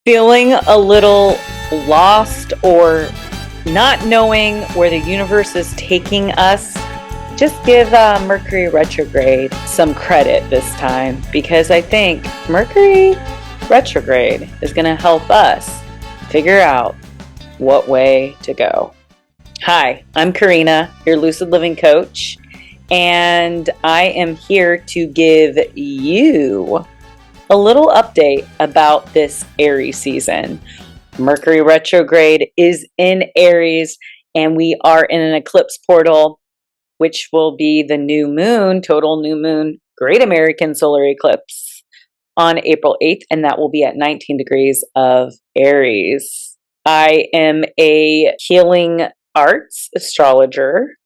Feeling a little lost or not knowing where the universe is taking us, just give Mercury Retrograde some credit this time, because I think Mercury Retrograde is going to help us figure out what way to go. Hi, I'm Karina, your Lucid Living Coach, and I am here to give you a little update about this Aries season. Mercury Retrograde is in Aries, and we are in an eclipse portal, which will be the new moon, total new moon, Great American Solar Eclipse on April 8th, and that will be at 19 degrees of Aries. I am a healing arts astrologer,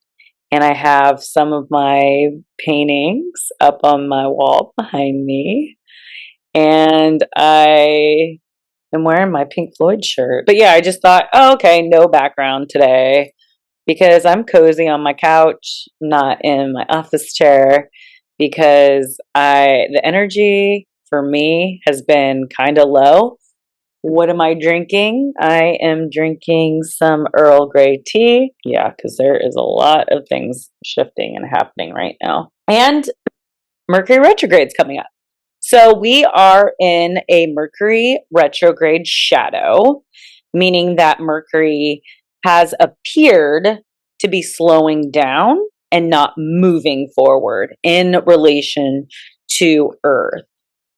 and I have some of my paintings up on my wall behind me. And I am wearing my Pink Floyd shirt. But yeah, I just thought, oh, okay, no background today because I'm cozy on my couch, not in my office chair, because the energy for me has been kind of low. What am I drinking? I am drinking some Earl Grey tea. Yeah, because there is a lot of things shifting and happening right now. And Mercury retrograde's coming up. So we are in a Mercury retrograde shadow, meaning that Mercury has appeared to be slowing down and not moving forward in relation to Earth.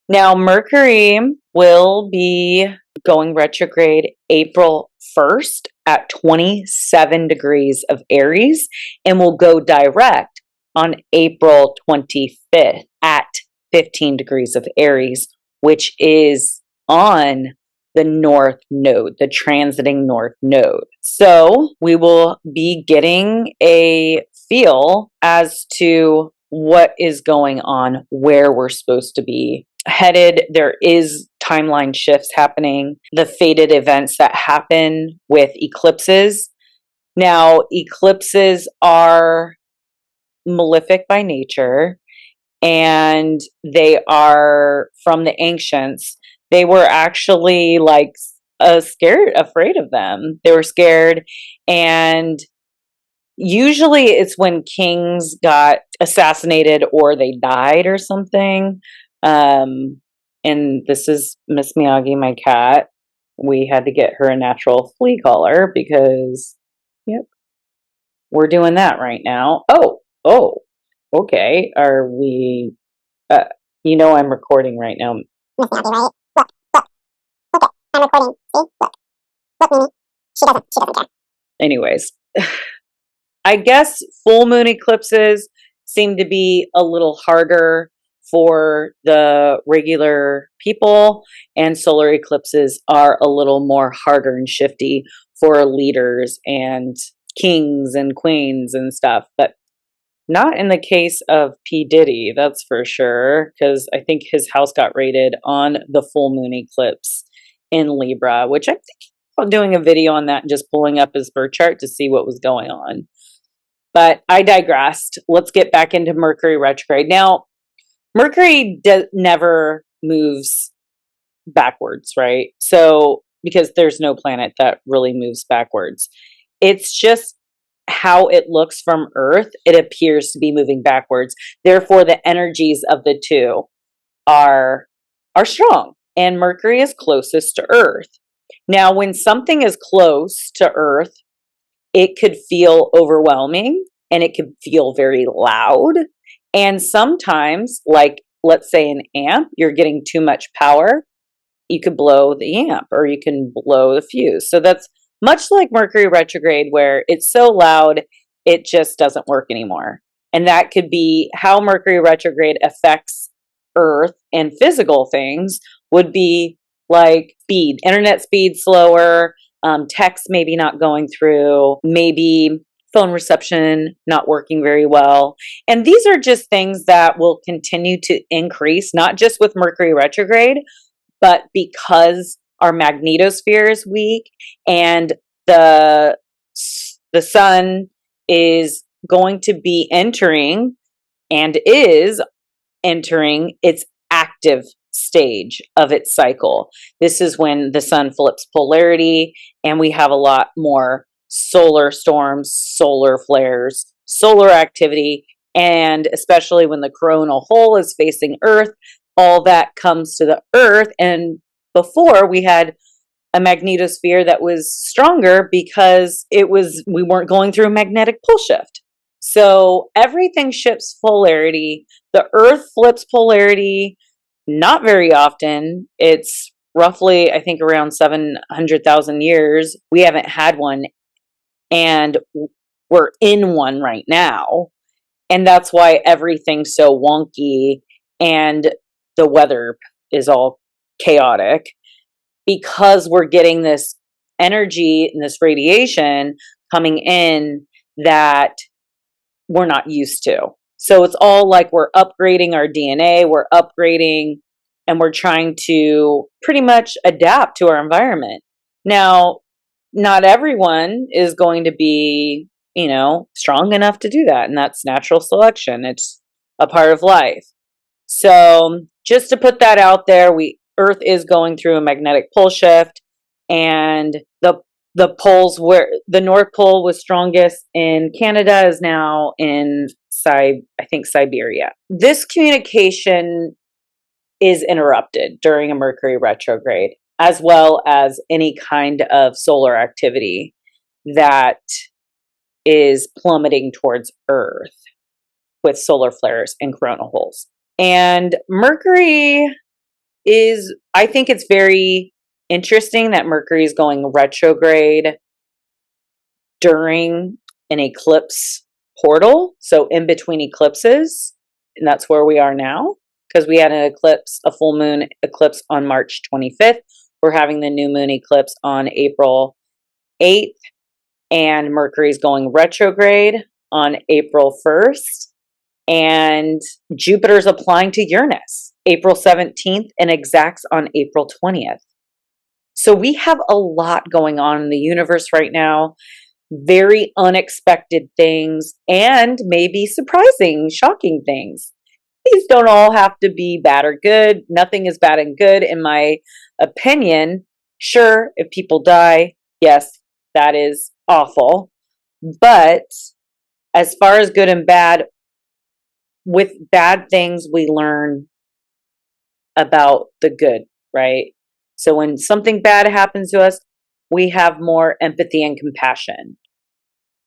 Now, Mercury will be going retrograde April 1st at 27 degrees of Aries and will go direct on April 25th at 15 degrees of Aries, which is on the North Node, the transiting North Node. So we will be getting a feel as to what is going on, where we're supposed to be headed. There is timeline shifts happening, the fated events that happen with eclipses. Now, eclipses are malefic by nature, and they are from the ancients. They were actually like afraid of them. They were scared, and usually it's when kings got assassinated or they died or something. And this is Miss Miyagi, my cat. We had to get her a natural flea collar because, yep, we're doing that right now. Oh. Okay, are we, I'm recording right now. Miss Maggie, right? Look, I'm recording. See? Look, Mimi. She doesn't care. Anyways, I guess full moon eclipses seem to be a little harder for the regular people, and solar eclipses are a little more harder and shifty for leaders and kings and queens and stuff, but not in the case of P. Diddy, that's for sure, because I think his house got raided on the full moon eclipse in Libra, which I think I'm doing a video on that and just pulling up his birth chart to see what was going on. But I digressed. Let's get back into Mercury retrograde. Now, Mercury never moves backwards, right? So, because there's no planet that really moves backwards. It's just how it looks from Earth, it appears to be moving backwards. Therefore, the energies of the two are strong, and Mercury is closest to Earth. Now, when something is close to Earth, it could feel overwhelming, and it could feel very loud. And sometimes, like, let's say an amp, you're getting too much power, you could blow the amp, or you can blow the fuse. So that's much like Mercury retrograde, where it's so loud, it just doesn't work anymore. And that could be how Mercury retrograde affects Earth, and physical things would be like speed, internet speed slower, text maybe not going through, maybe phone reception not working very well. And these are just things that will continue to increase, not just with Mercury retrograde, but because our magnetosphere is weak, and the sun is going to be entering and is entering its active stage of its cycle. This is when the sun flips polarity and we have a lot more solar storms, solar flares, solar activity, and especially when the coronal hole is facing Earth, all that comes to the Earth. And before we had a magnetosphere that was stronger because we weren't going through a magnetic pole shift. So everything shifts polarity. The Earth flips polarity not very often. It's roughly, I think, around 700,000 years. We haven't had one, and we're in one right now. And that's why everything's so wonky and the weather is all chaotic, because we're getting this energy and this radiation coming in that we're not used to. So it's all like we're upgrading our DNA, we're upgrading, and we're trying to pretty much adapt to our environment. Now, not everyone is going to be, strong enough to do that, and that's natural selection. It's a part of life. So just to put that out there, Earth is going through a magnetic pole shift, and the poles where the North Pole was strongest in Canada is now in Siberia. This communication is interrupted during a Mercury retrograde, as well as any kind of solar activity that is plummeting towards Earth with solar flares and coronal holes. And Mercury I think it's very interesting that Mercury is going retrograde during an eclipse portal, so in between eclipses, and that's where we are now, because we had an eclipse, a full moon eclipse on March 25th. We're having the new moon eclipse on April 8th, and Mercury is going retrograde on April 1st, and Jupiter's applying to Uranus April 17th and exacts on April 20th. So we have a lot going on in the universe right now, very unexpected things, and maybe surprising, shocking things. These don't all have to be bad or good. Nothing is bad and good, in my opinion. Sure, if people die, yes, that is awful. But as far as good and bad, with bad things, we learn about the good, right? So when something bad happens to us, we have more empathy and compassion.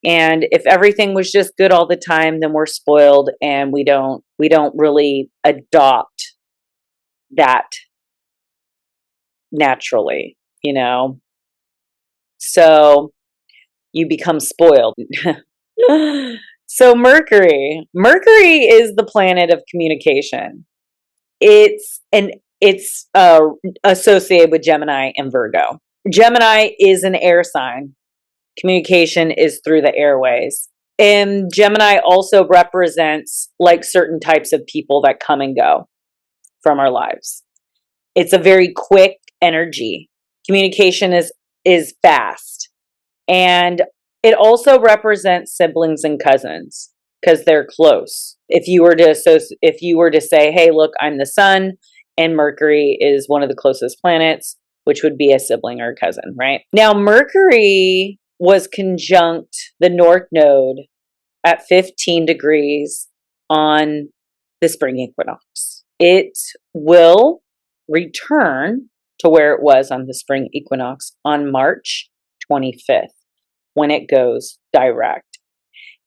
And if everything was just good all the time, then we're spoiled and we don't really adopt that naturally, So you become spoiled. So Mercury is the planet of communication. It's associated with Gemini and Virgo. Gemini is an air sign. Communication is through the airways. And Gemini also represents like certain types of people that come and go from our lives. It's a very quick energy. Communication is fast. And it also represents siblings and cousins because they're close. If you were to say, hey, look, I'm the sun, and Mercury is one of the closest planets, which would be a sibling or a cousin, right? Now, Mercury was conjunct the North Node at 15 degrees on the spring equinox. It will return to where it was on the spring equinox on March 25th when it goes direct.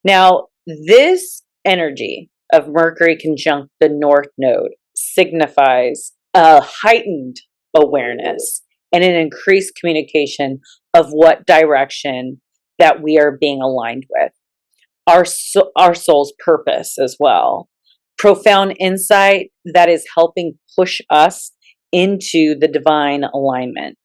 Now, this energy of Mercury conjunct the North Node signifies a heightened awareness and an increased communication of what direction that we are being aligned with. Our soul's purpose as well. Profound insight that is helping push us into the divine alignment.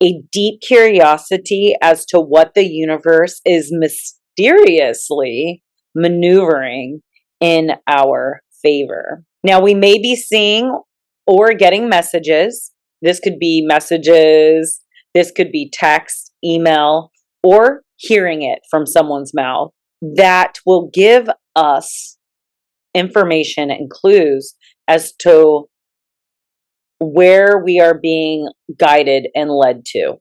A deep curiosity as to what the universe is mysteriously maneuvering in our favor. Now, we may be seeing or getting messages. This could be messages, this could be text, email, or hearing it from someone's mouth that will give us information and clues as to where we are being guided and led to,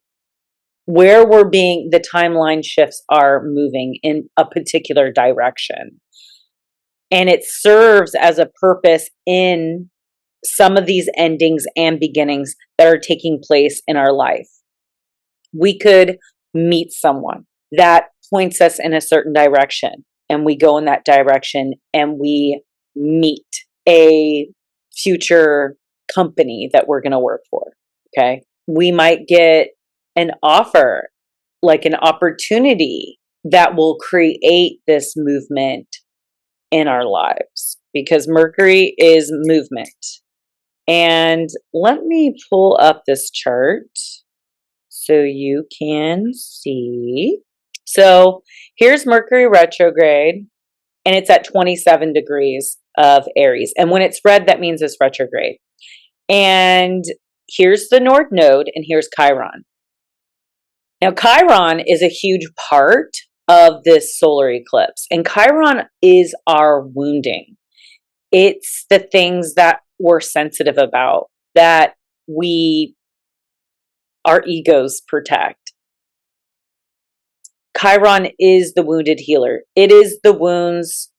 where the timeline shifts are moving in a particular direction. And it serves as a purpose in some of these endings and beginnings that are taking place in our life. We could meet someone that points us in a certain direction, and we go in that direction and we meet a future company that we're going to work for. Okay. We might get an offer, like an opportunity that will create this movement in our lives, because Mercury is movement. And let me pull up this chart so you can see. So here's Mercury retrograde, and it's at 27 degrees of Aries. And when it's red, that means it's retrograde. And here's the North Node, and here's Chiron. Now, Chiron is a huge part of this solar eclipse, and Chiron is our wounding. It's the things that we're sensitive about, that our egos protect. Chiron is the wounded healer. It is the wounds.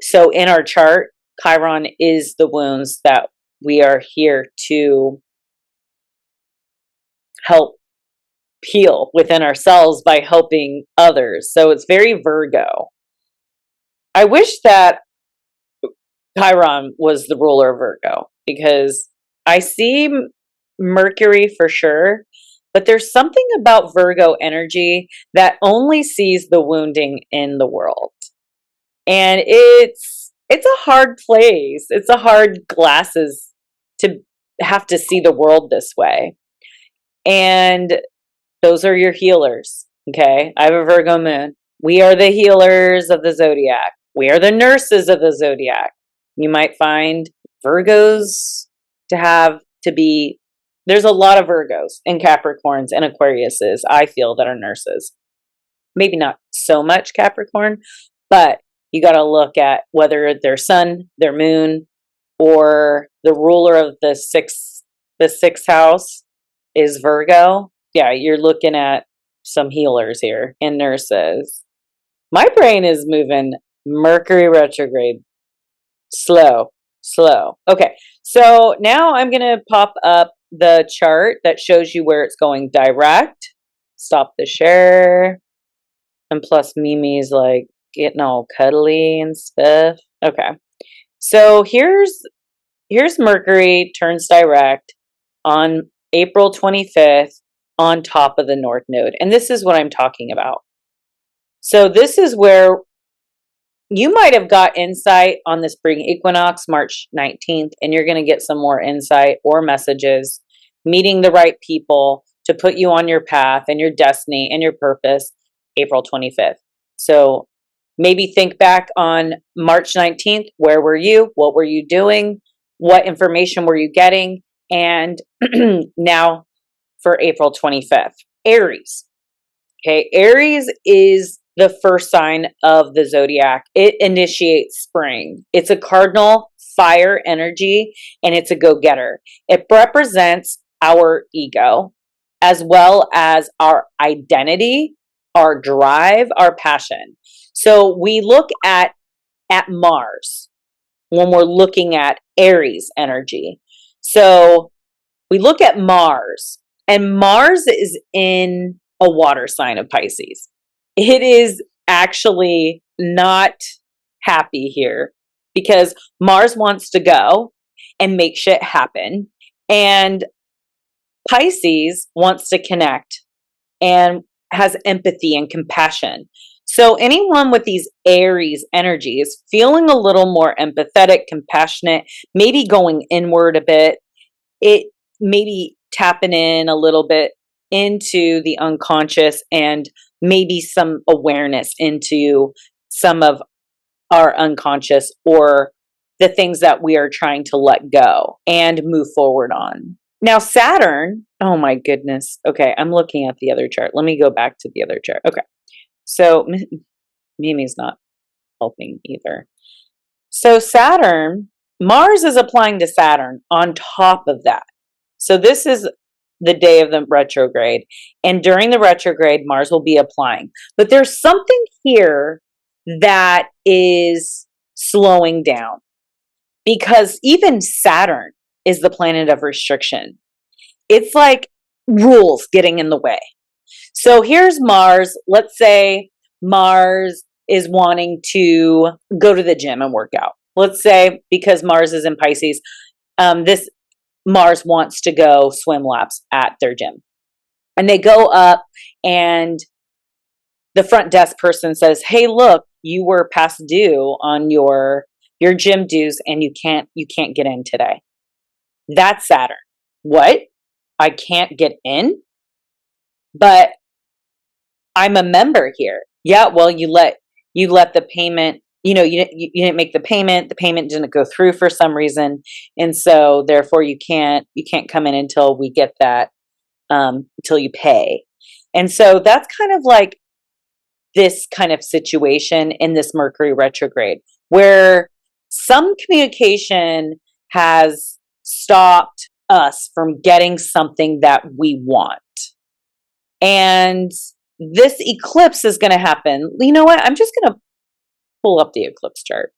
So in our chart, Chiron is the wounds that we are here to help heal within ourselves by helping others. So it's very Virgo. I wish that Chiron was the ruler of Virgo, because I see Mercury for sure, but there's something about Virgo energy that only sees the wounding in the world. And it's a hard place. It's a hard glasses to have to see the world this way. And those are your healers. Okay. I have a Virgo moon. We are the healers of the zodiac. We are the nurses of the zodiac. You might find Virgos there's a lot of Virgos and Capricorns and Aquariuses, I feel, that are nurses. Maybe not so much Capricorn, but you got to look at whether their sun, their moon, or the ruler of the sixth house is Virgo. Yeah, you're looking at some healers here and nurses. My brain is moving Mercury retrograde. Slow. Okay, so now I'm going to pop up the chart that shows you where it's going direct. Stop the share. And plus Mimi's like getting all cuddly and stuff. Okay. So here's Mercury turns direct on April 25th on top of the North Node. And this is what I'm talking about. So this is where you might have got insight on the spring equinox, March 19th, and you're going to get some more insight or messages, meeting the right people to put you on your path and your destiny and your purpose, April 25th. So maybe think back on March 19th. Where were you? What were you doing? What information were you getting? And now for April 25th, Aries. Okay, Aries is the first sign of the zodiac. It initiates spring. It's a cardinal fire energy, and it's a go-getter. It represents our ego, as well as our identity, our drive, our passion. So we look at Mars when we're looking at Aries energy. So we look at Mars, and Mars is in a water sign of Pisces. It is actually not happy here because Mars wants to go and make shit happen, and Pisces wants to connect and has empathy and compassion. So anyone with these Aries energies feeling a little more empathetic, compassionate, maybe going inward a bit, it maybe tapping in a little bit into the unconscious and maybe some awareness into some of our unconscious or the things that we are trying to let go and move forward on. Now, Saturn, oh my goodness. Okay, I'm looking at the other chart. Let me go back to the other chart. Okay, so Mimi's not helping either. So Saturn, Mars is applying to Saturn on top of that. So this is the day of the retrograde. And during the retrograde, Mars will be applying. But there's something here that is slowing down, because even Saturn is the planet of restriction. It's like rules getting in the way. So here's Mars. Let's say Mars is wanting to go to the gym and work out. Let's say, because Mars is in Pisces, this Mars wants to go swim laps at their gym. And they go up and the front desk person says, "Hey, look, you were past due on your gym dues and you can't get in today." That's Saturn. What? I can't get in? But I'm a member here. Yeah, well, you let the payment, you didn't make the payment didn't go through for some reason, and so therefore you can't come in until we get that, until you pay. And so that's kind of like this kind of situation in this Mercury retrograde, where some communication has stopped us from getting something that we want. And this eclipse is going to happen. You know what? I'm just going to pull up the eclipse chart,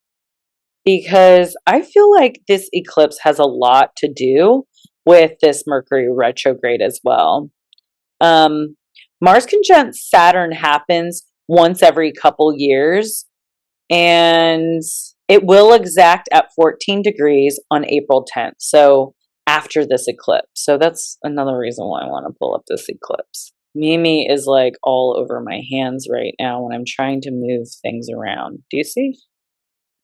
because I feel like this eclipse has a lot to do with this Mercury retrograde as well. Mars conjunct Saturn happens once every couple years, and it will exact at 14 degrees on April 10th. So after this eclipse. So that's another reason why I want to pull up this eclipse. Mimi is like all over my hands right now when I'm trying to move things around. Do you see?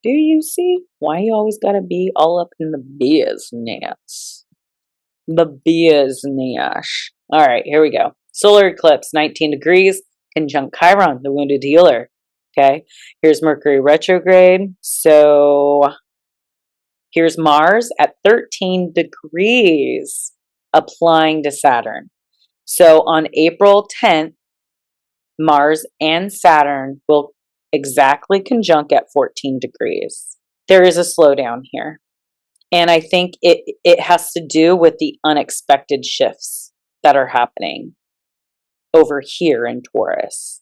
Do you see? Why you always gotta be all up in the business? The business. All right, here we go. Solar eclipse, 19 degrees, conjunct Chiron, the wounded healer. Okay, here's Mercury retrograde. So here's Mars at 13 degrees, applying to Saturn. So on April 10th, Mars and Saturn will exactly conjunct at 14 degrees. There is a slowdown here. And I think it has to do with the unexpected shifts that are happening over here in Taurus.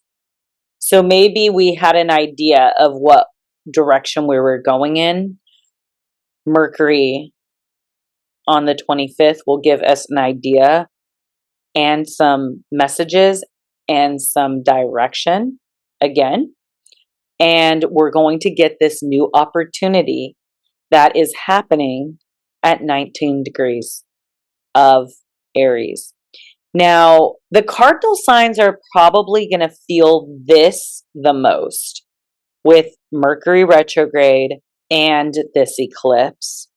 So maybe we had an idea of what direction we were going in. Mercury on the 25th will give us an idea and some messages and some direction again. And we're going to get this new opportunity that is happening at 19 degrees of Aries. Now, the cardinal signs are probably going to feel this the most, with Mercury retrograde and this eclipse,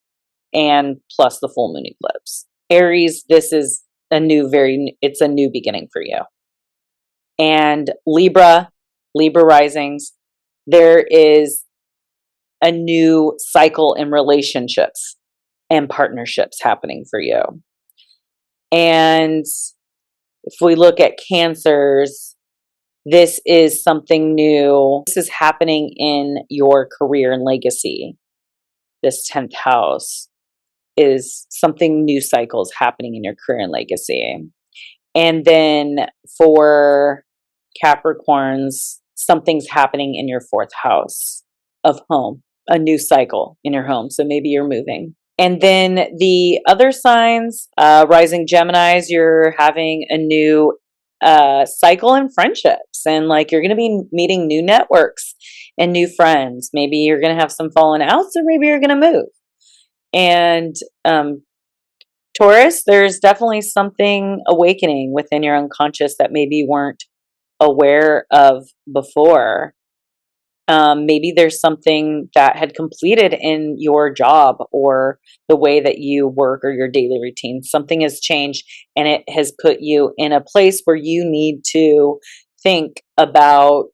and plus the full moon eclipse. Aries, this is it's a new beginning for you. And Libra risings, there is a new cycle in relationships and partnerships happening for you. And if we look at Cancers, this is something new. This is happening in your career and legacy. This 10th house is something, new cycles happening in your career and legacy. And then for Capricorns, something's happening in your 4th house of home, a new cycle in your home. So maybe you're moving. And then the other signs, rising Geminis, you're having a new cycle in friendships, and like you're going to be meeting new networks and new friends. Maybe you're going to have some falling outs, or maybe you're going to move. And Taurus, there's definitely something awakening within your unconscious that maybe you weren't aware of before. Maybe there's something that had completed in your job or the way that you work or your daily routine. Something has changed and it has put you in a place where you need to think about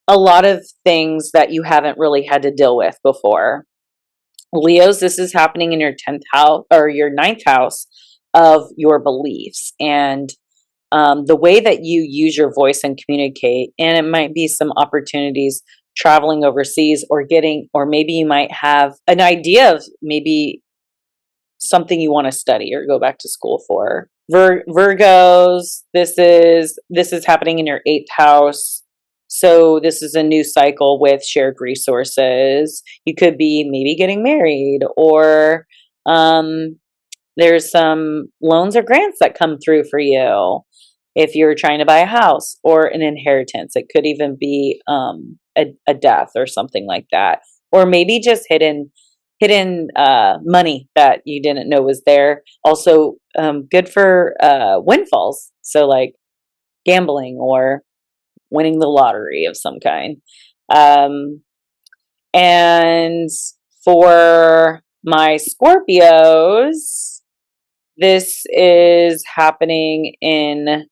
a lot of things that you haven't really had to deal with before. Leos, this is happening in your 10th house or your 9th house of your beliefs and the way that you use your voice and communicate. And it might be some opportunities traveling overseas or maybe you might have an idea of maybe something you want to study or go back to school for. Virgos, this is happening in your 8th house. So this is a new cycle with shared resources. You could be maybe getting married, or there's some loans or grants that come through for you if you're trying to buy a house, or an inheritance. It could even be a death or something like that, or maybe just hidden money that you didn't know was there. Also good for windfalls, so like gambling or winning the lottery of some kind. And for my Scorpios, this is happening in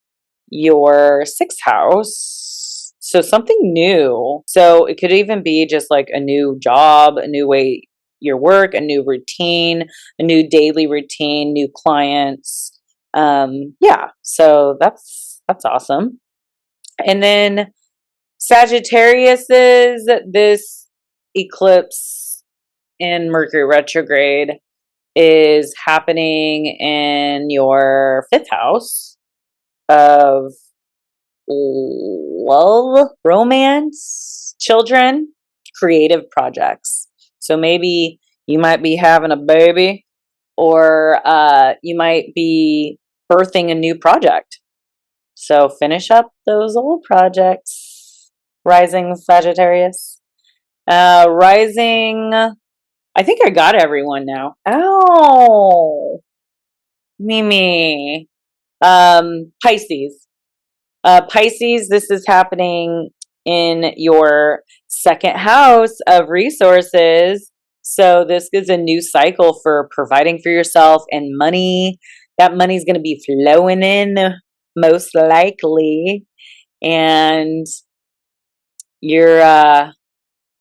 your 6th house. So something new. So it could even be just like a new job, a new way your work, a new routine, a new daily routine, new clients. Yeah, so that's awesome. And then Sagittarius, is this eclipse in Mercury retrograde is happening in your 5th house of love, romance, children, creative projects. So maybe you might be having a baby, or you might be birthing a new project. So finish up those old projects. Rising Sagittarius. Rising, I think I got everyone now. Ow. Mimi. Pisces. Pisces, this is happening in your 2nd house of resources. So this is a new cycle for providing for yourself and money. That money's going to be flowing in most likely. And you're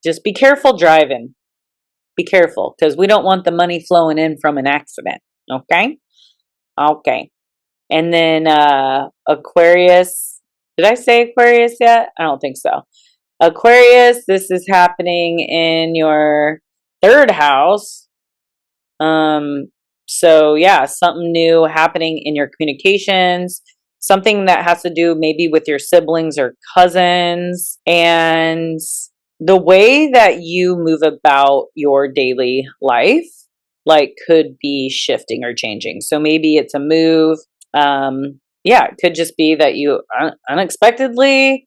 just be careful driving. Be careful, because we don't want the money flowing in from an accident. Okay? Okay. And then Aquarius. Did I say Aquarius yet? I don't think so. Aquarius, this is happening in your 3rd house. So yeah, something new happening in your communications, something that has to do maybe with your siblings or cousins, and the way that you move about your daily life, like, could be shifting or changing. So maybe it's a move. Yeah, it could just be that you unexpectedly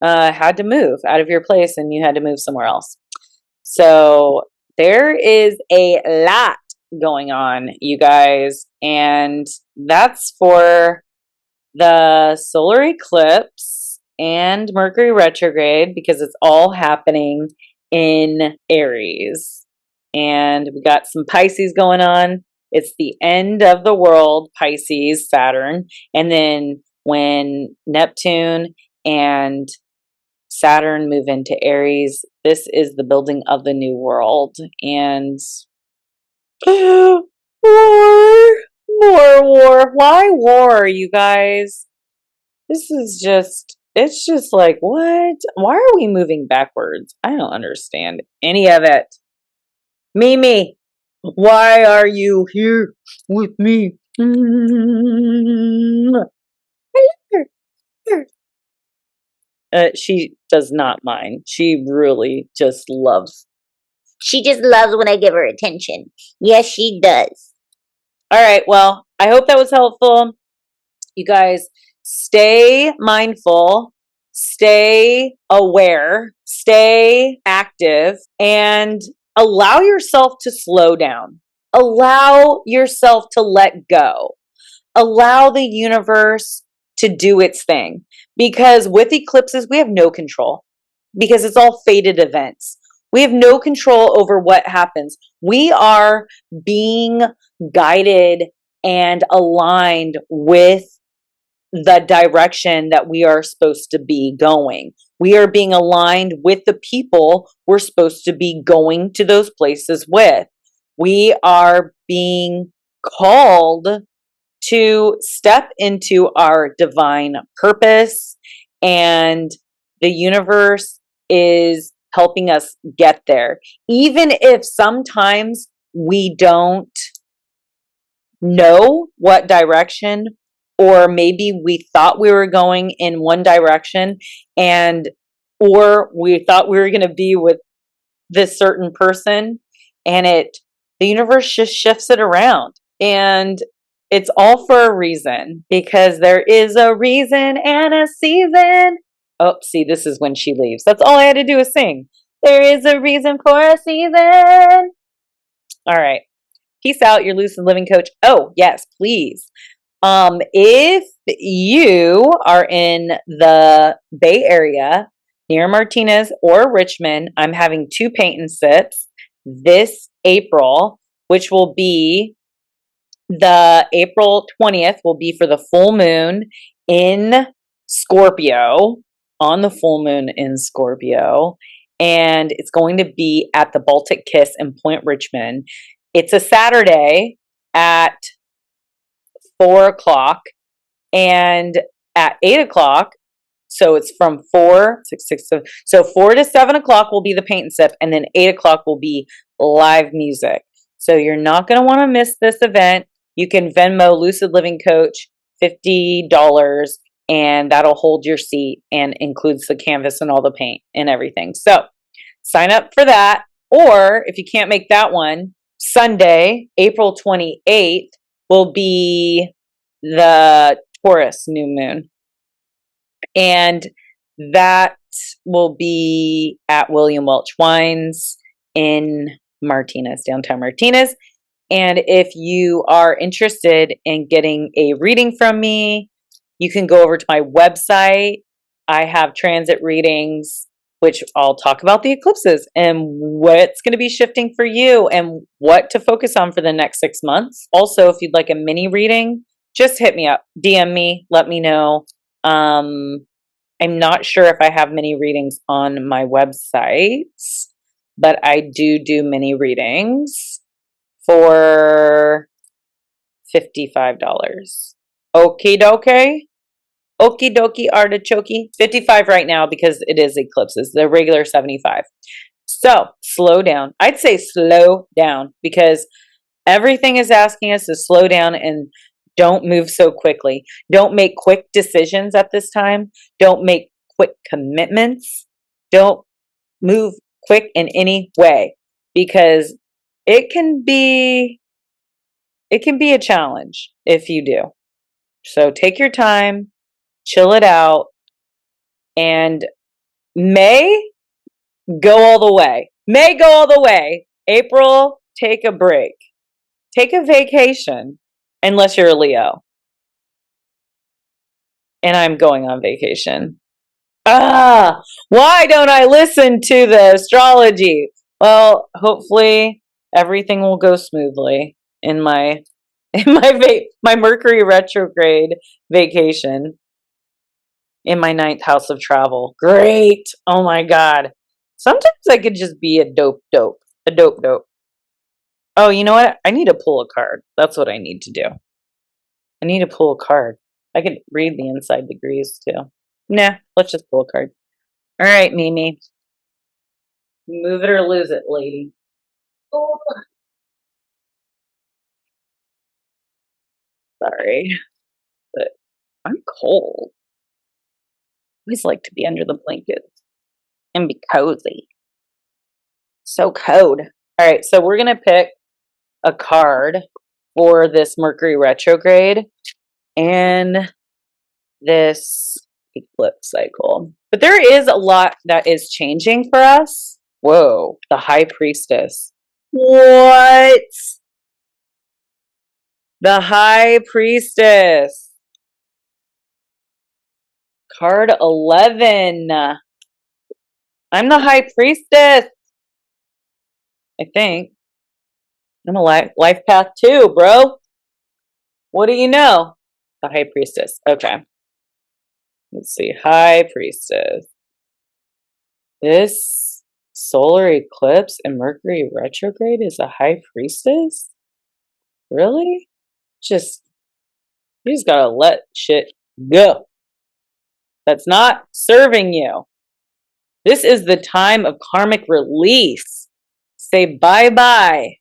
had to move out of your place and you had to move somewhere else. So there is a lot going on, you guys, and that's for the solar eclipse and Mercury retrograde, because it's all happening in Aries. And we got some Pisces going on. It's the end of the world, Pisces, Saturn. And then when Neptune and Saturn move into Aries, this is the building of the new world. And war. Why war, you guys? This is just, it's just like, what? Why are we moving backwards? I don't understand any of it. Mimi, why are you here with me? She does not mind. She really just loves. She just loves when I give her attention. Yes, she does. All right, well, I hope that was helpful. You guys, stay mindful, stay aware, stay active, and allow yourself to slow down. Allow yourself to let go. Allow the universe to do its thing. Because with eclipses, we have no control. Because it's all fated events. We have no control over what happens. We are being guided and aligned with the direction that we are supposed to be going. We are being aligned with the people we're supposed to be going to those places with. We are being called to step into our divine purpose, and the universe is helping us get there. Even if sometimes we don't know what direction, or maybe we thought we were going in one direction, and or we thought we were going to be with this certain person, and the universe just shifts it around, and it's all for a reason, because there is a reason and a season. Oh, see, this is when she leaves. That's all I had to do is sing. There is a reason for a season. All right. Peace out, your lucid living coach. Oh, yes, please. If you are in the Bay Area, near Martinez or Richmond, I'm having 2 paint and sips this April, which will be the April 20th, will be for the full moon in Scorpio, on the full moon in Scorpio. And it's going to be at the Baltic Kiss in Point Richmond. It's a Saturday at 4 o'clock, and at 8 o'clock, so it's from 4, 6, 6, 7. So 4 to 7 o'clock will be the paint and sip, and then 8 o'clock will be live music. So you're not going to want to miss this event. You can Venmo Lucid Living Coach $50, and that'll hold your seat and includes the canvas and all the paint and everything. So sign up for that. Or if you can't make that one, Sunday, April 28th, will be the Taurus new moon. And that will be at William Welch Wines in Martinez, downtown Martinez. And if you are interested in getting a reading from me, you can go over to my website. I have transit readings, which I'll talk about the eclipses and what's going to be shifting for you and what to focus on for the next 6 months. Also, if you'd like a mini reading, just hit me up, DM me, let me know. I'm not sure if I have mini readings on my website, but I do mini readings for $55. Okie dokie. Okie dokie artichoke. 55 right now because it is eclipses. The regular 75. So slow down. I'd say slow down because everything is asking us to slow down and don't move so quickly. Don't make quick decisions at this time. Don't make quick commitments. Don't move quick in any way because it can be a challenge if you do. So take your time, chill it out, and May, go all the way. May, go all the way. April, take a break. Take a vacation, unless you're a Leo. And I'm going on vacation. Why don't I listen to the astrology? Well, hopefully everything will go smoothly in my Mercury retrograde vacation in my 9th house of travel. Great. Oh my God. Sometimes I could just be a dope. Oh, you know what? I need to pull a card. That's what I need to do. I need to pull a card. I could read the inside degrees too. Nah, let's just pull a card. All right, Mimi. Move it or lose it, lady. Oh. Sorry, but I'm cold. I always like to be under the blankets and be cozy. So cold. All right, so we're going to pick a card for this Mercury retrograde and this eclipse cycle. But there is a lot that is changing for us. Whoa, the High Priestess. What? The High Priestess. Card 11. I'm the High Priestess. I think. I'm a life path too, bro. What do you know? The High Priestess. Okay. Let's see. High Priestess. This solar eclipse and Mercury retrograde is a High Priestess? Really? You just gotta let shit go. That's not serving you. This is the time of karmic release. Say bye-bye.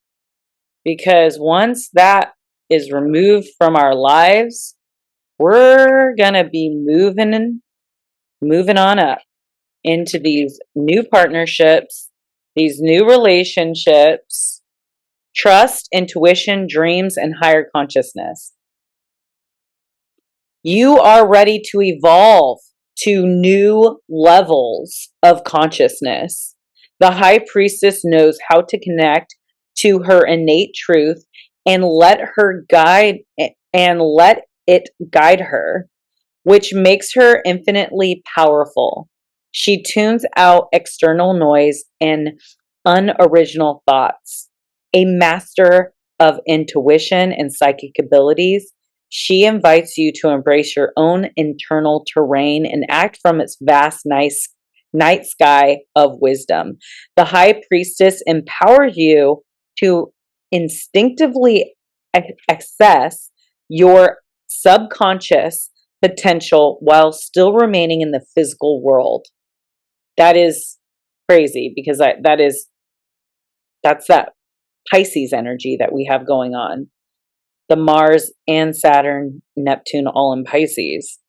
Because once that is removed from our lives, we're gonna be moving on up into these new partnerships, these new relationships, trust, intuition, dreams, and higher consciousness. You are ready to evolve to new levels of consciousness. The High Priestess knows how to connect to her innate truth and let it guide her, which makes her infinitely powerful. She tunes out external noise and unoriginal thoughts. A master of intuition and psychic abilities, she invites you to embrace your own internal terrain and act from its vast night sky of wisdom. The High Priestess empowers you to instinctively access your subconscious potential while still remaining in the physical world. That is crazy, because that's that Pisces energy that we have going on. The Mars and Saturn, Neptune, all in Pisces.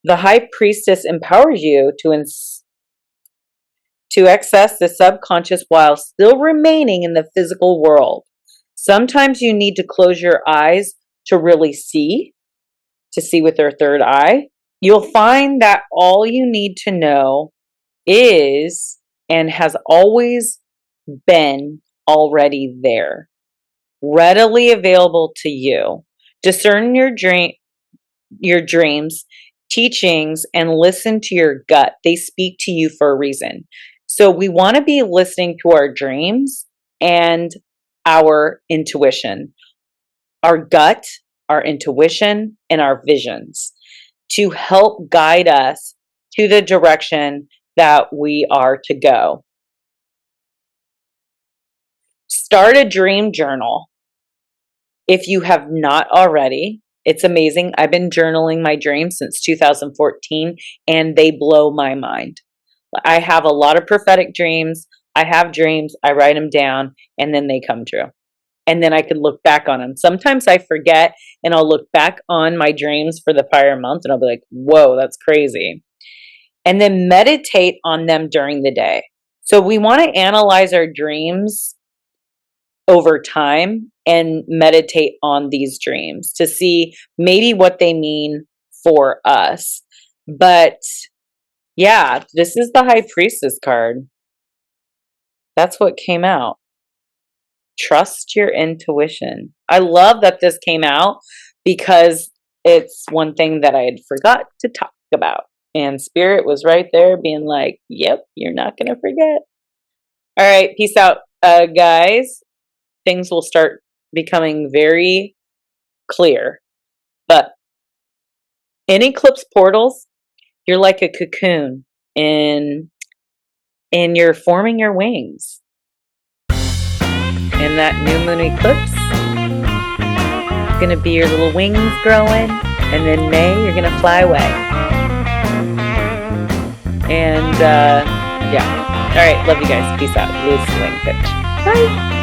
The High Priestess empowers you to access the subconscious while still remaining in the physical world. Sometimes you need to close your eyes to really see with your third eye. You'll find that all you need to know is and has always been already there, readily available to you. Discern your dreams, teachings, and listen to your gut. They speak to you for a reason. So we want to be listening to our dreams and our intuition, our gut, our intuition, and our visions to help guide us to the direction that we are to go. Start a dream journal if you have not already. It's amazing. I've been journaling my dreams since 2014, and they blow my mind. I have a lot of prophetic dreams. I have dreams, I write them down, and then they come true. And then I could look back on them. Sometimes I forget, and I'll look back on my dreams for the prior month, and I'll be like, whoa, that's crazy. And then meditate on them during the day. So we want to analyze our dreams over time and meditate on these dreams to see maybe what they mean for us. But yeah, this is the High Priestess card. That's what came out. Trust your intuition. I love that this came out because it's one thing that I had forgot to talk about. And Spirit was right there being like, yep, you're not going to forget. All right, peace out, guys. Things will start becoming very clear. But in eclipse portals, you're like a cocoon and you're forming your wings. In that new moon eclipse, it's going to be your little wings growing, and then May, you're going to fly away. And yeah. All right, love you guys. Peace out. Lucid Wing Coach. Bye.